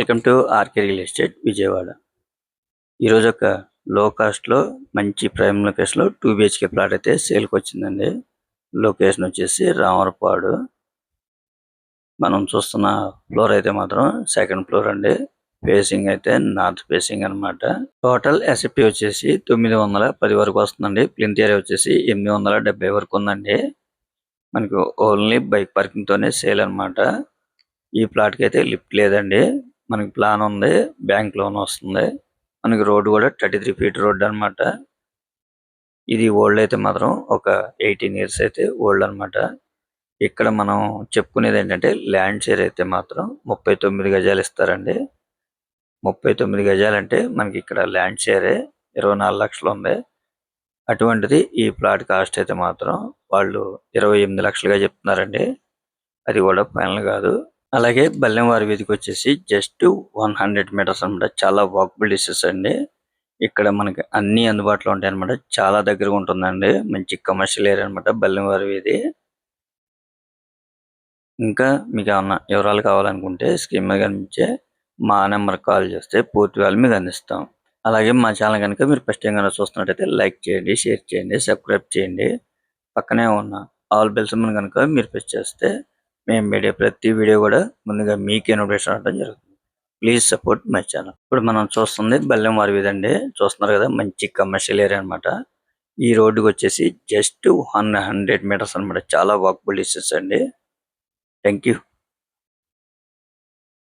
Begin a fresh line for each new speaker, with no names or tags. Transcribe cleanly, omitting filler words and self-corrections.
Welcome to RK real estate Vijayawada. ఈరోజు ఒక లో కాస్ట్లో మంచి ప్రైమ్ లొకేషన్లో 2 బిహెచ్కే ప్లాట్ అయితే సేల్కి వచ్చిందండి. లొకేషన్ వచ్చేసి రామరపాడు. మనం చూస్తున్న ఫ్లోర్ అయితే మాత్రం సెకండ్ ఫ్లోర్ అండి. ఫేసింగ్ అయితే నార్త్ ఫేసింగ్ అన్నమాట. టోటల్ ఎస్ఎఫ్టీ వచ్చేసి 910 వరకు వస్తుందండి. ప్లింత్ ఏరియా వచ్చేసి 870 వరకు ఉందండి. మనకు ఓన్లీ బైక్ పార్కింగ్ తోనే సేల్ అన్నమాట. ఈ ప్లాట్ కి అయితే లిఫ్ట్ లేదండి. మనకి ప్లాన్ ఉంది, బ్యాంక్ లోన్ వస్తుంది. మనకి రోడ్ కూడా 33 ఫీట్ రోడ్ అన్నమాట. ఇది ఓల్డ్ అయితే మాత్రం ఒక 18 ఇయర్స్ అయితే ఓల్డ్ అన్నమాట. ఇక్కడ మనం చెప్పుకునేది ఏంటంటే ల్యాండ్ షేర్ అయితే మాత్రం 39 గజాలు ఇస్తారండి. 39 గజాలంటే మనకి ఇక్కడ ల్యాండ్ షేరే 24 లక్షలు ఉంది. అటువంటిది ఈ ప్లాట్ కాస్ట్ అయితే మాత్రం వాళ్ళు 28 లక్షలుగా చెప్తున్నారండి. అది కూడా ఫైనల్ కాదు. అలాగే బల్లెంవారి వీధికి వచ్చేసి జస్ట్ 100 మీటర్స్ అన్నమాట. చాలా వాకబుల్ డిస్టెన్స్ అండి. ఇక్కడ మనకి అన్ని అందుబాటులో ఉంటాయి అన్నమాట. చాలా దగ్గరగా ఉంటుందండి. మంచి కమర్షియల్ ఏరియా అన్నమాట బల్లెంవారి వీధి. ఇంకా మీకు ఏమన్నా వివరాలు కావాలనుకుంటే స్క్రీన్ మీద కనిపించే మా నెంబర్ కాల్ చేస్తే పూర్తి వివరాలు మీకు అందిస్తాం. అలాగే మా ఛానల్ కనుక మీరు ఫస్ట్ టైం కనుక చూస్తున్నట్టయితే లైక్ చేయండి, షేర్ చేయండి, సబ్స్క్రైబ్ చేయండి. పక్కనే ఉన్న ఆల్ బెల్స్ కనుక మీరు ప్రెస్ చేస్తే మేము వీడియో ప్రతి వీడియో కూడా ముందుగా మీకే నోటిఫికేషన్ రావడం జరుగుతుంది. Please support my channel. ఇప్పుడు మనం చూస్తుంది బల్లెంవారి వీధి అండి. చూస్తున్నారు కదా, మంచి కమర్షియల్ ఏరియా అన్నమాట. ఈ రోడ్డుకి వచ్చేసి జస్ట్ 100 మీటర్స్ అన్నమాట. చాలా వాకబుల్ డిస్టెన్స్ అండి. Thank you.